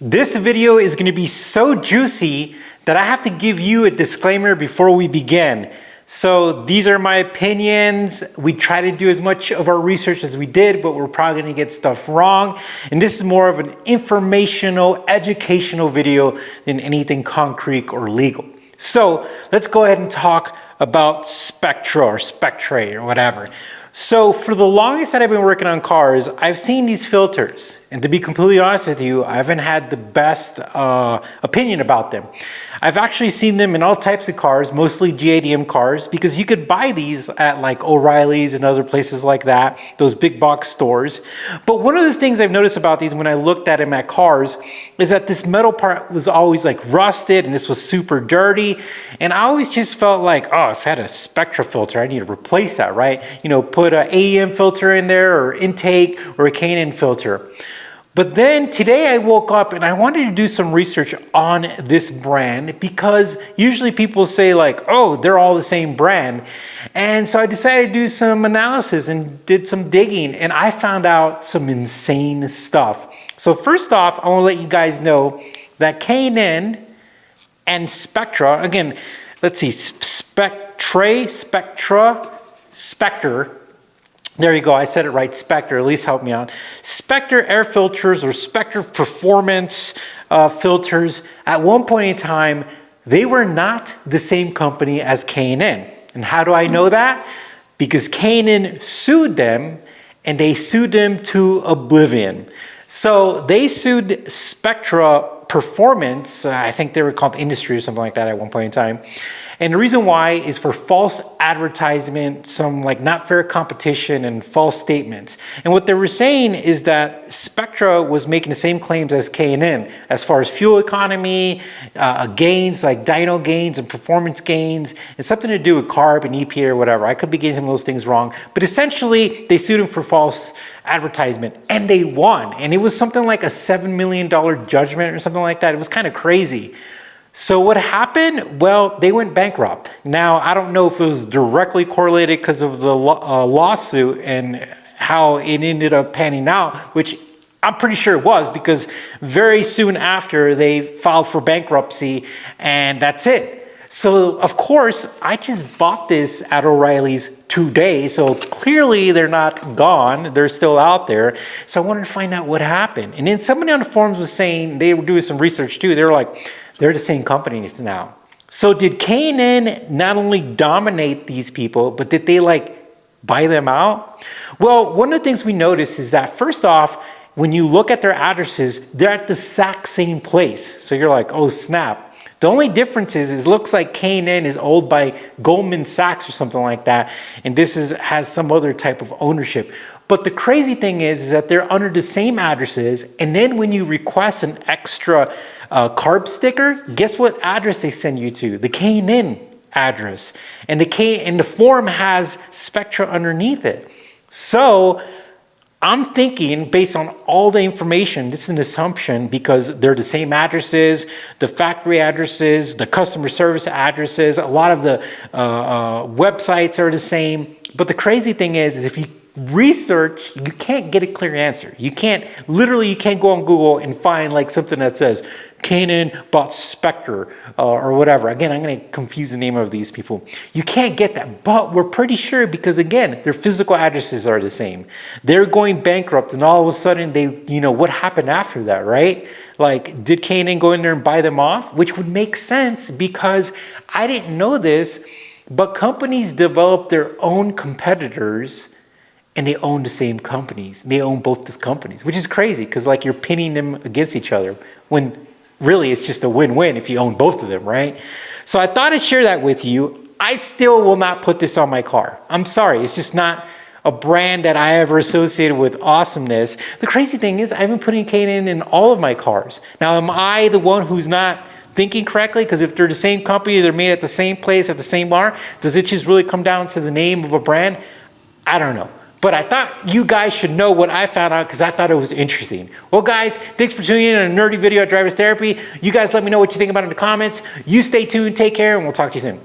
This video is going to be so juicy that I have to give you a disclaimer before we begin. So these are my opinions. We try to do as much of our research as we did, but we're probably going to get stuff wrong. And this is more of an informational, educational video than anything concrete or legal. So let's go ahead and talk about Spectre or Spectre or whatever. So for the longest that I've been working on cars, I've seen these filters. And to be completely honest with you, I haven't had the best opinion about them. I've actually seen them in all types of cars, mostly GADM cars, because you could buy these at like O'Reilly's and other places like that, those big box stores. But one of the things I've noticed about these when I looked at them at cars is that this metal part was always like rusted and this was super dirty. And I always just felt like, oh, if I had a Spectre filter, I need to replace that, right? You know, put an AEM filter in there or intake or a K&N filter. But then today I woke up and I wanted to do some research on this brand because usually people say like, oh, they're all the same brand. And so I decided to do some analysis and did some digging and I found out some insane stuff. So first off, I want to let you guys know that K&N and Spectra, again, let's see, Spectre, there you go, I said it right, Spectre, at least help me out. Spectre Air Filters or Spectre Performance Filters, at one point in time, they were not the same company as K&N. And how do I know that? Because K&N sued them and they sued them to oblivion. So they sued Spectra Performance, I think they were called Industry or something like that at one point in time. And the reason why is for false advertisement, some like not fair competition and false statements. And what they were saying is that Spectra was making the same claims as K&N as far as fuel economy, gains like dyno gains and performance gains, and something to do with carb and EPA or whatever. I could be getting some of those things wrong, but essentially they sued him for false advertisement and they won. And it was something like a $7 million judgment or something like that. It was kind of crazy. So what happened? Well, they went bankrupt. Now, I don't know if it was directly correlated because of the lawsuit and how it ended up panning out, which I'm pretty sure it was because very soon after they filed for bankruptcy and that's it. So of course, I just bought this at O'Reilly's today. So clearly they're not gone. They're still out there. So I wanted to find out what happened. And then somebody on the forums was saying, they were doing some research too. They were like, they're the same companies now. So did K&N not only dominate these people, but did they like buy them out? Well, one of the things we noticed is that first off, when you look at their addresses, they're at the exact same place. So you're like, oh snap. The only difference is it looks like K&N is owned by Goldman Sachs or something like that. And this has some other type of ownership. But the crazy thing is that they're under the same addresses. And then when you request an extra carb sticker, guess what address they send you to? The K&N address. And the form has Spectra underneath it. So I'm thinking based on all the information, this is an assumption because they're the same addresses, the factory addresses, the customer service addresses, a lot of the websites are the same. But the crazy thing is if you research, you can't get a clear answer. You can't go on Google and find like something that says K&N bought Spectre or whatever. Again, I'm going to confuse the name of these people. You can't get that, but we're pretty sure because again, their physical addresses are the same. They're going bankrupt and all of a sudden what happened after that, right? Like, did K&N go in there and buy them off? Which would make sense because I didn't know this, but companies develop their own competitors and they own the same companies. They own both these companies, which is crazy because like you're pinning them against each other when really it's just a win-win if you own both of them, right? So I thought I'd share that with you. I still will not put this on my car. I'm sorry, it's just not a brand that I ever associated with awesomeness. The crazy thing is I've been putting K&N in all of my cars. Now, am I the one who's not thinking correctly? Because if they're the same company, they're made at the same place, at the same bar, does it just really come down to the name of a brand? I don't know. But I thought you guys should know what I found out because I thought it was interesting. Well, guys, thanks for tuning in on a nerdy video at Driver's Therapy. You guys let me know what you think about it in the comments. You stay tuned, take care, and we'll talk to you soon.